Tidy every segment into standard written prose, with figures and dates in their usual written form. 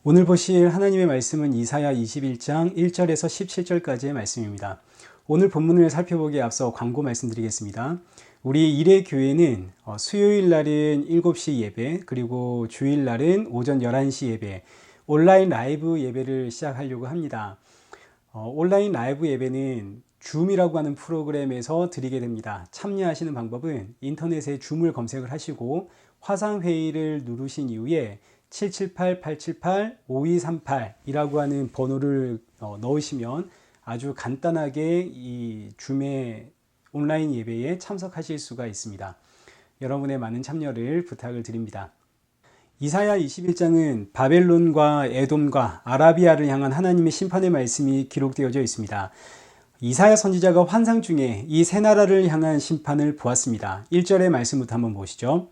오늘 보실 하나님의 말씀은 이사야 21장 1절에서 17절까지의 말씀입니다. 오늘 본문을 살펴보기에 앞서 광고 말씀드리겠습니다. 우리 일회 교회는 수요일 날은 7시 예배, 그리고 주일 날은 오전 11시 예배, 온라인 라이브 예배를 시작하려고 합니다. 온라인 라이브 예배는 줌이라고 하는 프로그램에서 드리게 됩니다. 참여하시는 방법은 인터넷에 줌을 검색을 하시고 화상회의를 누르신 이후에 778-878-5238이라고 하는 번호를 넣으시면 아주 간단하게 이 줌의 온라인 예배에 참석하실 수가 있습니다. 여러분의 많은 참여를 부탁을 드립니다. 이사야 21장은 바벨론과 에돔과 아라비아를 향한 하나님의 심판의 말씀이 기록되어져 있습니다. 이사야 선지자가 환상 중에 이 세 나라를 향한 심판을 보았습니다. 1절의 말씀부터 한번 보시죠.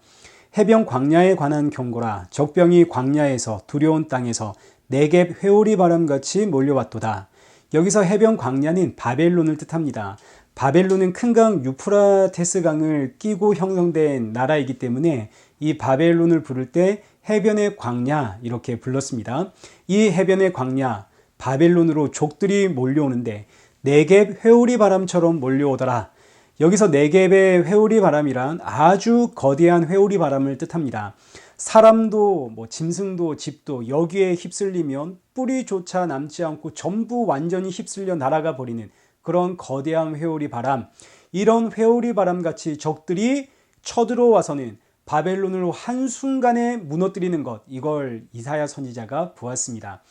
해변 광야에 관한 경고라. 적병이 광야에서 두려운 땅에서 네겝 회오리 바람같이 몰려왔도다. 여기서 해변 광야는 바벨론을 뜻합니다. 바벨론은 큰 강 유프라테스 강을 끼고 형성된 나라이기 때문에 이 바벨론을 부를 때 해변의 광야 이렇게 불렀습니다. 이 해변의 광야 바벨론으로 족들이 몰려오는데 네겝 회오리 바람처럼 몰려오더라. 여기서 네겝의 회오리 바람이란 아주 거대한 회오리 바람을 뜻합니다. 사람도 짐승도 집도 여기에 휩쓸리면 뿌리조차 남지 않고 전부 완전히 휩쓸려 날아가 버리는 그런 거대한 회오리 바람, 이런 회오리 바람같이 적들이 쳐들어와서는 바벨론을 한순간에 무너뜨리는 것, 이걸 이사야 선지자가 보았습니다.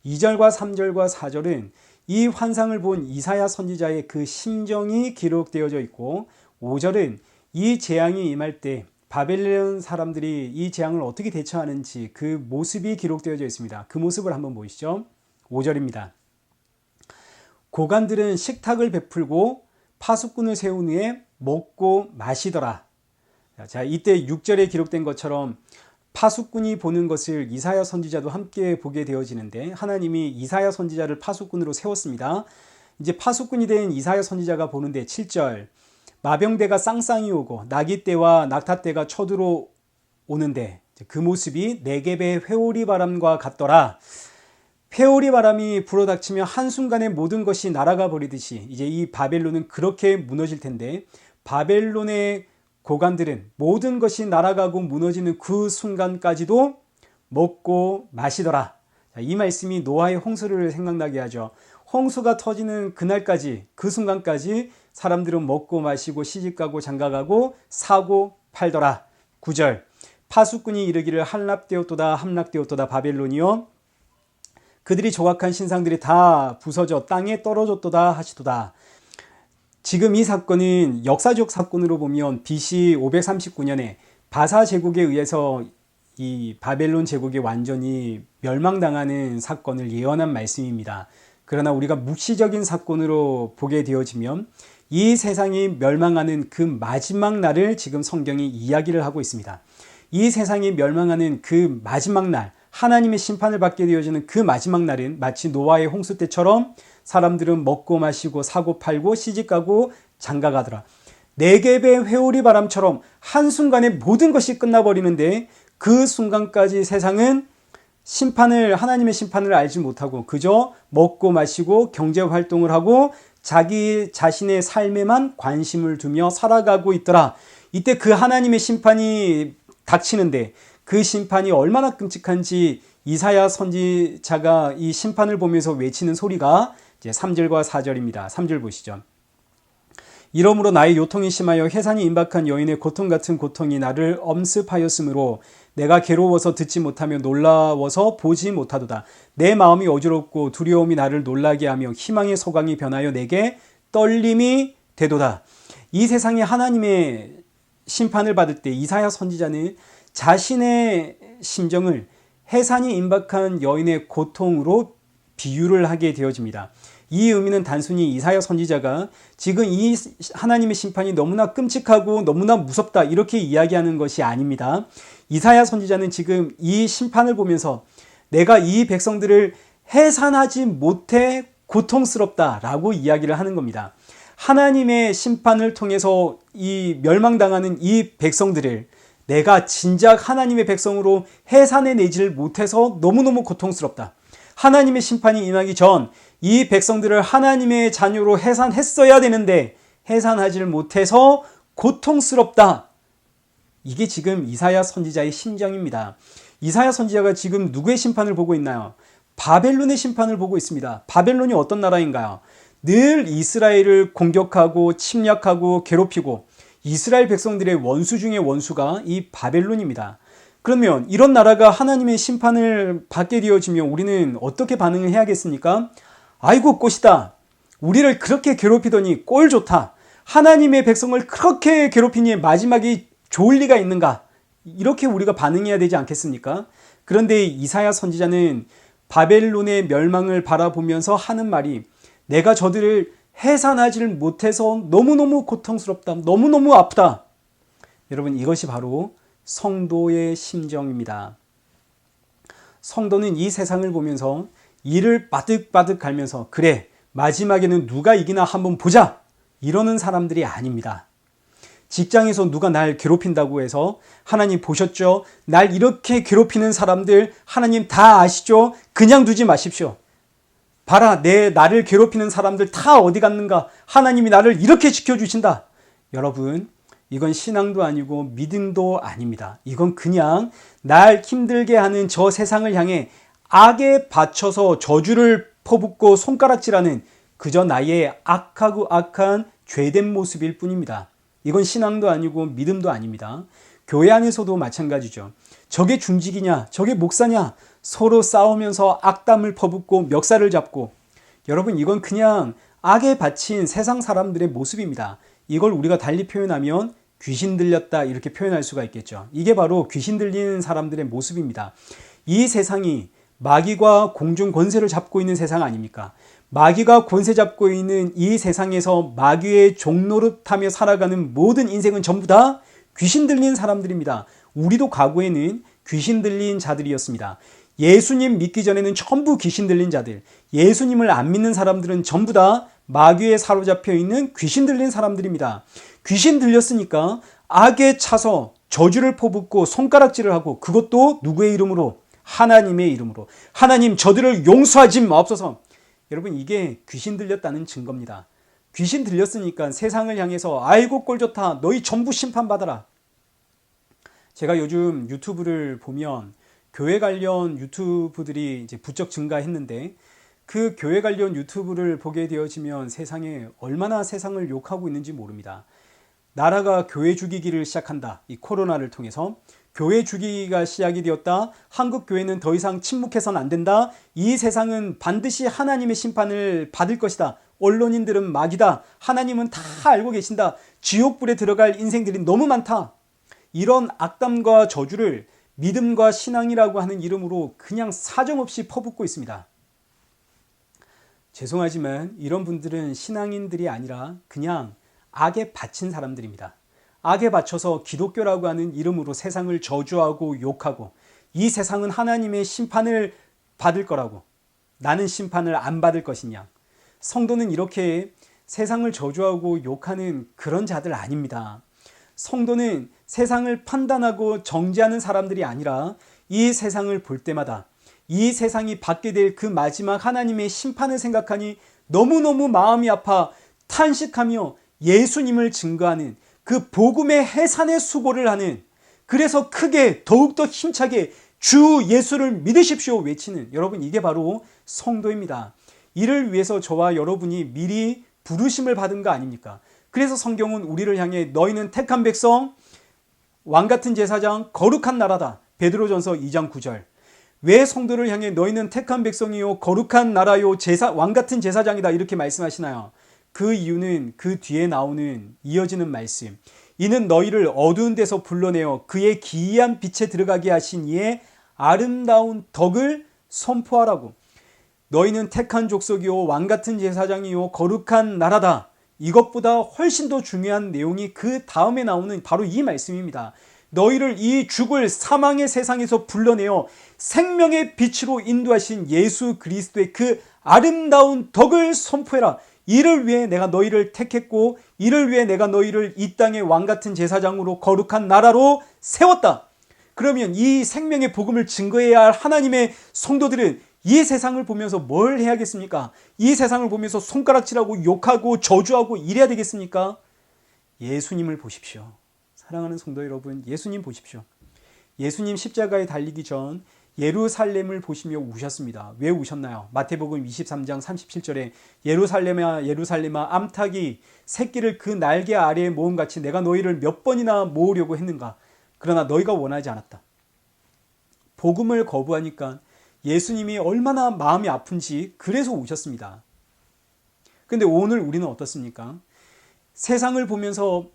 2절과 3절과 4절은 이 환상을 본 이사야 선지자의 그 심정이 기록되어져 있고, 5절은 이 재앙이 임할 때 바벨론 사람들이 이 재앙을 어떻게 대처하는지 그 모습이 기록되어져 있습니다. 그 모습을 한번 보시죠. 5절입니다. 고관들은 식탁을 베풀고 파수꾼을 세운 후에 먹고 마시더라. 자, 이때 6절에 기록된 것처럼 파수꾼이 보는 것을 이사야 선지자도 함께 보게 되어지는데, 하나님이 이사야 선지자를 파수꾼으로 세웠습니다. 이제 파수꾼이 된 이사야 선지자가 보는데 7절, 마병대가 쌍쌍이 오고 나귀떼와 낙타떼가 쳐들어오는데 그 모습이 네겝의 회오리 바람과 같더라. 회오리 바람이 불어닥치며 한순간에 모든 것이 날아가 버리듯이 이제 이 바벨론은 그렇게 무너질 텐데, 바벨론의 고관들은 모든 것이 날아가고 무너지는 그 순간까지도 먹고 마시더라. 이 말씀이 노아의 홍수를 생각나게 하죠. 홍수가 터지는 그날까지, 그 순간까지 사람들은 먹고 마시고 시집가고 장가가고 사고 팔더라. 9절, 파수꾼이 이르기를 함락되었도다 함락되었도다 바벨론이여, 그들이 조각한 신상들이 다 부서져 땅에 떨어졌도다 하시도다. 지금 이 사건은 역사적 사건으로 보면 BC 539년에 바사 제국에 의해서 이 바벨론 제국이 완전히 멸망당하는 사건을 예언한 말씀입니다. 그러나 우리가 묵시적인 사건으로 보게 되어지면 이 세상이 멸망하는 그 마지막 날을 지금 성경이 이야기를 하고 있습니다. 이 세상이 멸망하는 그 마지막 날, 하나님의 심판을 받게 되어지는 그 마지막 날은 마치 노아의 홍수 때처럼 사람들은 먹고 마시고 사고 팔고 시집가고 장가가더라. 네겝의 회오리 바람처럼 한순간에 모든 것이 끝나버리는데, 그 순간까지 세상은 하나님의 심판을 알지 못하고 그저 먹고 마시고 경제활동을 하고 자기 자신의 삶에만 관심을 두며 살아가고 있더라. 이때 그 하나님의 심판이 닥치는데 그 심판이 얼마나 끔찍한지 이사야 선지자가 이 심판을 보면서 외치는 소리가 이제 3절과 4절입니다. 3절 보시죠. 이러므로 나의 요통이 심하여 해산이 임박한 여인의 고통 같은 고통이 나를 엄습하였으므로 내가 괴로워서 듣지 못하며 놀라워서 보지 못하도다. 내 마음이 어지럽고 두려움이 나를 놀라게 하며 희망의 소강이 변하여 내게 떨림이 되도다. 이 세상에 하나님의 심판을 받을 때 이사야 선지자는 자신의 심정을 해산이 임박한 여인의 고통으로 비유를 하게 되어집니다. 이 의미는 단순히 이사야 선지자가 지금 이 하나님의 심판이 너무나 끔찍하고 너무나 무섭다 이렇게 이야기하는 것이 아닙니다. 이사야 선지자는 지금 이 심판을 보면서 내가 이 백성들을 해산하지 못해 고통스럽다라고 이야기를 하는 겁니다. 하나님의 심판을 통해서 이 멸망당하는 이 백성들을 내가 진작 하나님의 백성으로 해산해내지를 못해서 너무너무 고통스럽다. 하나님의 심판이 임하기 전 이 백성들을 하나님의 자녀로 해산했어야 되는데 해산하지를 못해서 고통스럽다. 이게 지금 이사야 선지자의 심정입니다. 이사야 선지자가 지금 누구의 심판을 보고 있나요? 바벨론의 심판을 보고 있습니다. 바벨론이 어떤 나라인가요? 늘 이스라엘을 공격하고 침략하고 괴롭히고 이스라엘 백성들의 원수 중의 원수가 이 바벨론입니다. 그러면 이런 나라가 하나님의 심판을 받게 되어지면 우리는 어떻게 반응을 해야겠습니까? 아이고 꽃이다. 우리를 그렇게 괴롭히더니 꼴 좋다. 하나님의 백성을 그렇게 괴롭히니 마지막이 좋을 리가 있는가? 이렇게 우리가 반응해야 되지 않겠습니까? 그런데 이사야 선지자는 바벨론의 멸망을 바라보면서 하는 말이 내가 저들을 해산하지를 못해서 너무너무 고통스럽다. 너무너무 아프다. 여러분 이것이 바로 성도의 심정입니다. 성도는 이 세상을 보면서 이를 바득바득 갈면서 그래 마지막에는 누가 이기나 한번 보자 이러는 사람들이 아닙니다. 직장에서 누가 날 괴롭힌다고 해서 하나님 보셨죠? 날 이렇게 괴롭히는 사람들 하나님 다 아시죠? 그냥 두지 마십시오. 봐라 나를 괴롭히는 사람들 다 어디 갔는가? 하나님이 나를 이렇게 지켜주신다. 여러분 이건 신앙도 아니고 믿음도 아닙니다. 이건 그냥 날 힘들게 하는 저 세상을 향해 악에 받쳐서 저주를 퍼붓고 손가락질하는 그저 나의 악하고 악한 죄된 모습일 뿐입니다. 이건 신앙도 아니고 믿음도 아닙니다. 교회 안에서도 마찬가지죠. 저게 중직이냐 저게 목사냐 서로 싸우면서 악담을 퍼붓고 멱살을 잡고 여러분 이건 그냥 악에 바친 세상 사람들의 모습입니다. 이걸 우리가 달리 표현하면 귀신 들렸다 이렇게 표현할 수가 있겠죠. 이게 바로 귀신 들리는 사람들의 모습입니다. 이 세상이 마귀가 공중 권세를 잡고 있는 세상 아닙니까? 마귀가 권세 잡고 있는 이 세상에서 마귀의 종노릇하며 살아가는 모든 인생은 전부 다 귀신 들린 사람들입니다. 우리도 과거에는 귀신 들린 자들이었습니다. 예수님 믿기 전에는 전부 귀신 들린 자들, 예수님을 안 믿는 사람들은 전부 다 마귀에 사로잡혀 있는 귀신 들린 사람들입니다. 귀신 들렸으니까 악에 차서 저주를 퍼붓고 손가락질을 하고 그것도 누구의 이름으로? 하나님의 이름으로. 하나님 저들을 용서하지 마옵소서. 여러분 이게 귀신 들렸다는 증거입니다. 귀신 들렸으니까 세상을 향해서 아이고 꼴 좋다. 너희 전부 심판받아라. 제가 요즘 유튜브를 보면 교회 관련 유튜브들이 이제 부쩍 증가했는데 그 교회 관련 유튜브를 보게 되어지면 세상에 얼마나 세상을 욕하고 있는지 모릅니다. 나라가 교회 죽이기를 시작한다. 이 코로나를 통해서 교회 죽이기가 시작이 되었다. 한국 교회는 더 이상 침묵해서는 안 된다. 이 세상은 반드시 하나님의 심판을 받을 것이다. 언론인들은 마귀다. 하나님은 다 알고 계신다. 지옥불에 들어갈 인생들이 너무 많다. 이런 악담과 저주를 믿음과 신앙이라고 하는 이름으로 그냥 사정없이 퍼붓고 있습니다. 죄송하지만 이런 분들은 신앙인들이 아니라 그냥 악에 바친 사람들입니다. 악에 바쳐서 기독교라고 하는 이름으로 세상을 저주하고 욕하고 이 세상은 하나님의 심판을 받을 거라고 나는 심판을 안 받을 것이냐. 성도는 이렇게 세상을 저주하고 욕하는 그런 자들 아닙니다. 성도는 세상을 판단하고 정죄하는 사람들이 아니라 이 세상을 볼 때마다 이 세상이 받게 될 그 마지막 하나님의 심판을 생각하니 너무너무 마음이 아파 탄식하며 예수님을 증거하는 그 복음의 해산의 수고를 하는, 그래서 크게 더욱더 힘차게 주 예수를 믿으십시오 외치는, 여러분 이게 바로 성도입니다. 이를 위해서 저와 여러분이 미리 부르심을 받은 거 아닙니까? 그래서 성경은 우리를 향해 너희는 택한 백성, 왕같은 제사장, 거룩한 나라다. 베드로전서 2장 9절. 왜 성도를 향해 너희는 택한 백성이요 거룩한 나라요 왕같은 제사장이다 이렇게 말씀하시나요? 그 이유는 그 뒤에 나오는 이어지는 말씀. 이는 너희를 어두운 데서 불러내어 그의 기이한 빛에 들어가게 하신 이의 아름다운 덕을 선포하라고. 너희는 택한 족속이요 왕같은 제사장이요 거룩한 나라다. 이것보다 훨씬 더 중요한 내용이 그 다음에 나오는 바로 이 말씀입니다. 너희를 이 죽을 사망의 세상에서 불러내어 생명의 빛으로 인도하신 예수 그리스도의 그 아름다운 덕을 선포해라. 이를 위해 내가 너희를 택했고 이를 위해 내가 너희를 이 땅의 왕같은 제사장으로 거룩한 나라로 세웠다. 그러면 이 생명의 복음을 증거해야 할 하나님의 성도들은 이 세상을 보면서 뭘 해야겠습니까? 이 세상을 보면서 손가락질하고 욕하고 저주하고 이래야 되겠습니까? 예수님을 보십시오. 사랑하는 성도 여러분, 예수님 보십시오. 예수님 십자가에 달리기 전 예루살렘을 보시며 우셨습니다. 왜 우셨나요? 마태복음 23장 37절에 예루살렘아 예루살렘아 암탉이 새끼를 그 날개 아래에 모음같이 내가 너희를 몇 번이나 모으려고 했는가? 그러나 너희가 원하지 않았다. 복음을 거부하니까 예수님이 얼마나 마음이 아픈지 그래서 우셨습니다. 그런데 오늘 우리는 어떻습니까? 세상을 보면서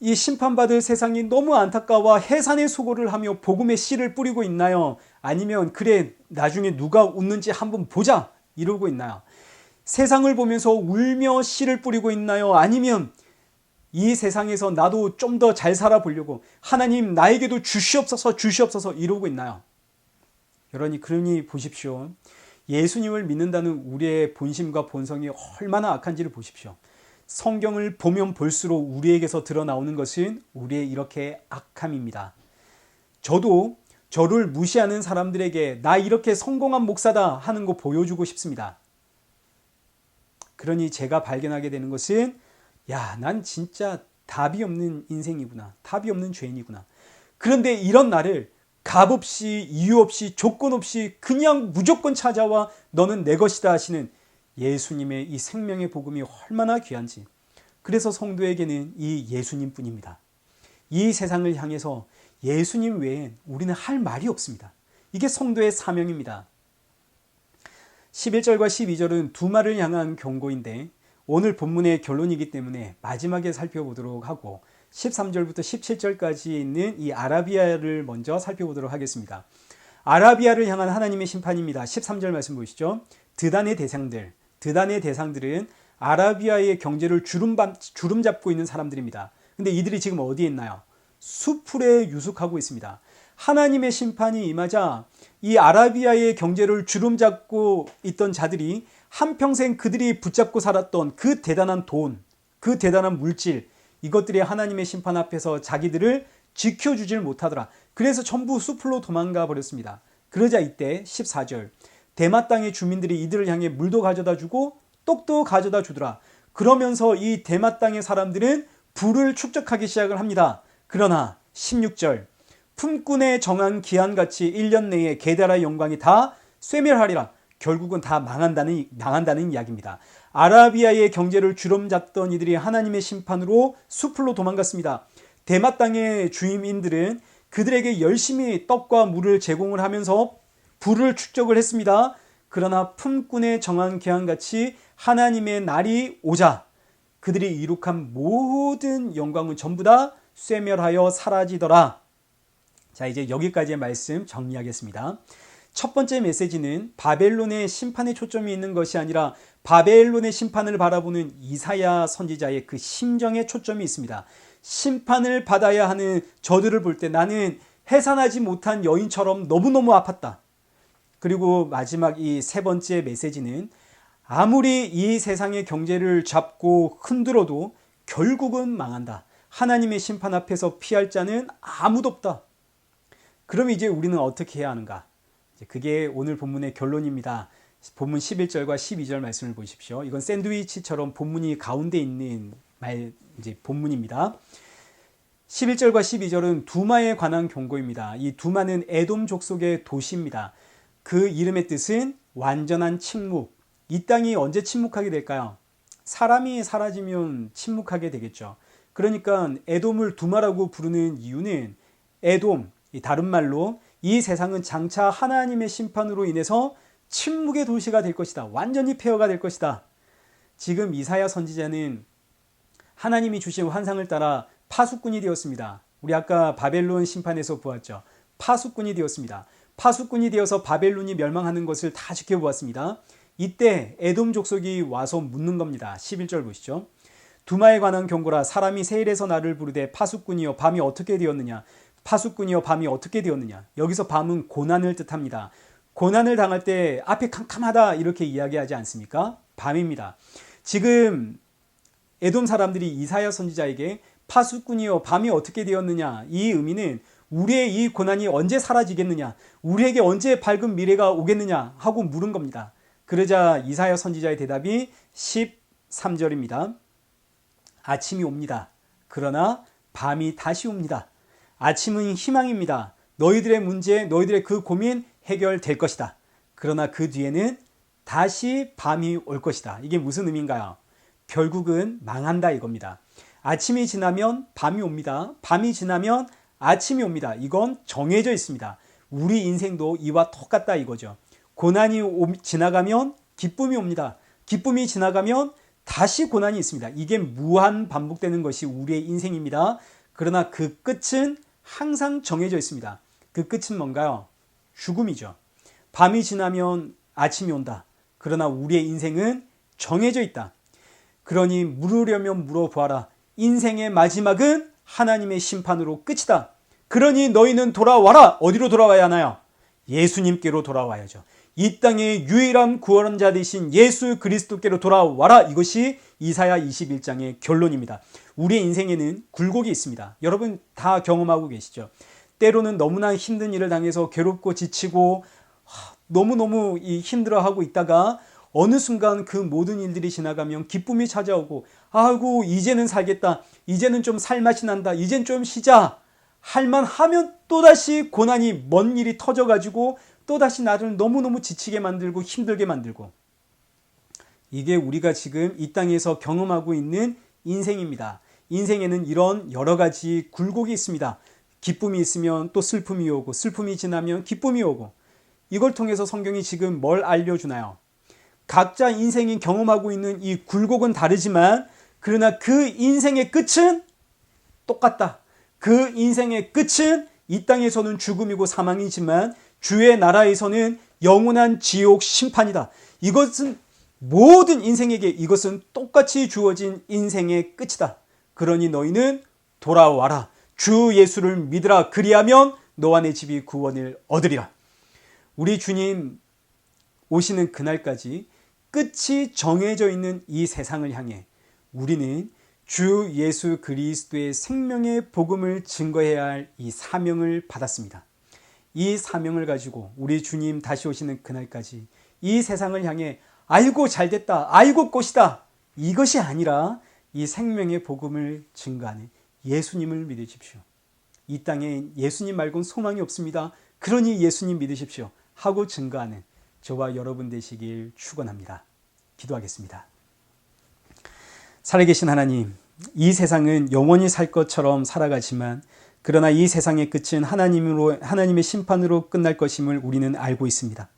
이 심판받을 세상이 너무 안타까워 해산의 수고를 하며 복음의 씨를 뿌리고 있나요? 아니면 그래 나중에 누가 웃는지 한번 보자 이러고 있나요? 세상을 보면서 울며 씨를 뿌리고 있나요? 아니면 이 세상에서 나도 좀 더 잘 살아보려고 하나님 나에게도 주시옵소서 주시옵소서 이러고 있나요? 그러니 보십시오. 예수님을 믿는다는 우리의 본심과 본성이 얼마나 악한지를 보십시오. 성경을 보면 볼수록 우리에게서 드러나오는 것은 우리의 이렇게 악함입니다. 저도 저를 무시하는 사람들에게 나 이렇게 성공한 목사다 하는 거 보여주고 싶습니다. 그러니 제가 발견하게 되는 것은 야, 난 진짜 답이 없는 인생이구나. 답이 없는 죄인이구나. 그런데 이런 나를 값없이 이유 없이 조건 없이 그냥 무조건 찾아와 너는 내 것이다 하시는 예수님의 이 생명의 복음이 얼마나 귀한지. 그래서 성도에게는 이 예수님뿐입니다. 이 세상을 향해서 예수님 외엔 우리는 할 말이 없습니다. 이게 성도의 사명입니다. 11절과 12절은 두말을 향한 경고인데 오늘 본문의 결론이기 때문에 마지막에 살펴보도록 하고 13절부터 17절까지 있는 이 아라비아를 먼저 살펴보도록 하겠습니다. 아라비아를 향한 하나님의 심판입니다. 13절 말씀 보시죠. 드단의 대상들은 아라비아의 경제를 주름잡고 있는 사람들입니다. 근데 이들이 지금 어디에 있나요? 수풀에 유숙하고 있습니다. 하나님의 심판이 임하자 이 아라비아의 경제를 주름잡고 있던 자들이 한평생 그들이 붙잡고 살았던 그 대단한 돈, 그 대단한 물질, 이것들이 하나님의 심판 앞에서 자기들을 지켜주질 못하더라. 그래서 전부 수풀로 도망가 버렸습니다. 그러자 이때 14절 대마 땅의 주민들이 이들을 향해 물도 가져다 주고 떡도 가져다 주더라. 그러면서 이 대마 땅의 사람들은 부를 축적하기 시작을 합니다. 그러나 16절 품꾼의 정한 기한같이 1년 내에 게다라의 영광이 다 쇠멸하리라. 결국은 다 망한다는 이야기입니다. 아라비아의 경제를 주름잡던 이들이 하나님의 심판으로 수풀로 도망갔습니다. 대마 땅의 주임인들은 그들에게 열심히 떡과 물을 제공을 하면서 부를 축적을 했습니다. 그러나 품꾼의 정한 기한같이 하나님의 날이 오자 그들이 이룩한 모든 영광은 전부 다 쇠멸하여 사라지더라. 자, 이제 여기까지의 말씀 정리하겠습니다. 첫 번째 메시지는 바벨론의 심판에 초점이 있는 것이 아니라 바벨론의 심판을 바라보는 이사야 선지자의 그 심정에 초점이 있습니다. 심판을 받아야 하는 저들을 볼 때 나는 해산하지 못한 여인처럼 너무너무 아팠다. 그리고 마지막 이 세 번째 메시지는 아무리 이 세상의 경제를 잡고 흔들어도 결국은 망한다. 하나님의 심판 앞에서 피할 자는 아무도 없다. 그럼 이제 우리는 어떻게 해야 하는가? 그게 오늘 본문의 결론입니다. 본문 11절과 12절 말씀을 보십시오. 이건 샌드위치처럼 본문이 가운데 있는 본문입니다. 11절과 12절은 두마에 관한 경고입니다. 이 두마는 에돔 족속의 도시입니다. 그 이름의 뜻은 완전한 침묵. 이 땅이 언제 침묵하게 될까요? 사람이 사라지면 침묵하게 되겠죠. 그러니까 에돔을 두마라고 부르는 이유는 에돔, 다른 말로 이 세상은 장차 하나님의 심판으로 인해서 침묵의 도시가 될 것이다. 완전히 폐허가 될 것이다. 지금 이사야 선지자는 하나님이 주신 환상을 따라 파수꾼이 되었습니다. 우리 아까 바벨론 심판에서 보았죠. 파수꾼이 되었습니다. 파수꾼이 되어서 바벨론이 멸망하는 것을 다 지켜보았습니다. 이때 에돔 족속이 와서 묻는 겁니다. 11절 보시죠. 두마에 관한 경고라. 사람이 세일에서 나를 부르되 파수꾼이여 밤이 어떻게 되었느냐. 파수꾼이여 밤이 어떻게 되었느냐. 여기서 밤은 고난을 뜻합니다. 고난을 당할 때 앞이 캄캄하다 이렇게 이야기하지 않습니까? 밤입니다. 지금 에돔 사람들이 이사야 선지자에게 파수꾼이여 밤이 어떻게 되었느냐, 이 의미는 우리의 이 고난이 언제 사라지겠느냐, 우리에게 언제 밝은 미래가 오겠느냐 하고 물은 겁니다. 그러자 이사야 선지자의 대답이 13절입니다. 아침이 옵니다. 그러나 밤이 다시 옵니다. 아침은 희망입니다. 너희들의 문제, 너희들의 그 고민 해결될 것이다. 그러나 그 뒤에는 다시 밤이 올 것이다. 이게 무슨 의미인가요? 결국은 망한다 이겁니다. 아침이 지나면 밤이 옵니다. 밤이 지나면 아침이 옵니다. 이건 정해져 있습니다. 우리 인생도 이와 똑같다 이거죠. 고난이 지나가면 기쁨이 옵니다. 기쁨이 지나가면 다시 고난이 있습니다. 이게 무한 반복되는 것이 우리의 인생입니다. 그러나 그 끝은 항상 정해져 있습니다. 그 끝은 뭔가요? 죽음이죠. 밤이 지나면 아침이 온다. 그러나 우리의 인생은 정해져 있다. 그러니 물으려면 물어보아라. 인생의 마지막은 하나님의 심판으로 끝이다. 그러니 너희는 돌아와라. 어디로 돌아와야 하나요? 예수님께로 돌아와야죠. 이 땅의 유일한 구원자 되신 예수 그리스도께로 돌아와라. 이것이 이사야 21장의 결론입니다. 우리의 인생에는 굴곡이 있습니다. 여러분 다 경험하고 계시죠? 때로는 너무나 힘든 일을 당해서 괴롭고 지치고 너무너무 힘들어하고 있다가 어느 순간 그 모든 일들이 지나가면 기쁨이 찾아오고, 아이고 이제는 살겠다, 이제는 좀 살맛이 난다, 이젠 좀 쉬자 할만 하면 또다시 고난이 먼 일이 터져가지고 또다시 나를 너무너무 지치게 만들고 힘들게 만들고, 이게 우리가 지금 이 땅에서 경험하고 있는 인생입니다. 인생에는 이런 여러 가지 굴곡이 있습니다. 기쁨이 있으면 또 슬픔이 오고, 슬픔이 지나면 기쁨이 오고. 이걸 통해서 성경이 지금 뭘 알려주나요? 각자 인생이 경험하고 있는 이 굴곡은 다르지만 그러나 그 인생의 끝은 똑같다. 그 인생의 끝은 이 땅에서는 죽음이고 사망이지만 주의 나라에서는 영원한 지옥 심판이다. 이것은 모든 인생에게 이것은 똑같이 주어진 인생의 끝이다. 그러니 너희는 돌아와라. 주 예수를 믿으라. 그리하면 너와 내 집이 구원을 얻으리라. 우리 주님 오시는 그날까지 끝이 정해져 있는 이 세상을 향해 우리는 주 예수 그리스도의 생명의 복음을 증거해야 할 이 사명을 받았습니다. 이 사명을 가지고 우리 주님 다시 오시는 그날까지 이 세상을 향해 아이고 잘됐다, 아이고 꽃이다, 이것이 아니라 이 생명의 복음을 증거하는 예수님을 믿으십시오. 이 땅에 예수님 말고는 소망이 없습니다. 그러니 예수님 믿으십시오 하고 증거하는 저와 여러분 되시길 축원합니다. 기도하겠습니다. 살아계신 하나님, 이 세상은 영원히 살 것처럼 살아가지만 그러나 이 세상의 끝은 하나님의 심판으로 끝날 것임을 우리는 알고 있습니다.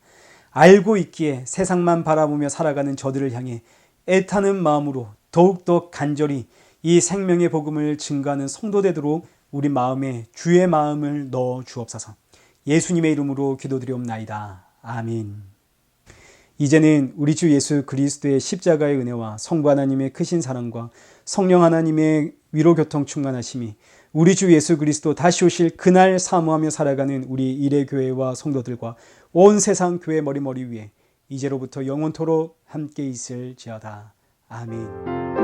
알고 있기에 세상만 바라보며 살아가는 저들을 향해 애타는 마음으로 더욱더 간절히 이 생명의 복음을 증거하는 성도 되도록 우리 마음에 주의 마음을 넣어 주옵소서. 예수님의 이름으로 기도드리옵나이다. 아멘. 이제는 우리 주 예수 그리스도의 십자가의 은혜와 성부 하나님의 크신 사랑과 성령 하나님의 위로 교통 충만하심이 우리 주 예수 그리스도 다시 오실 그날 사모하며 살아가는 우리 일회교회와 성도들과 온 세상 교회 머리머리 위에 이제로부터 영원토록 함께 있을지어다. 아멘.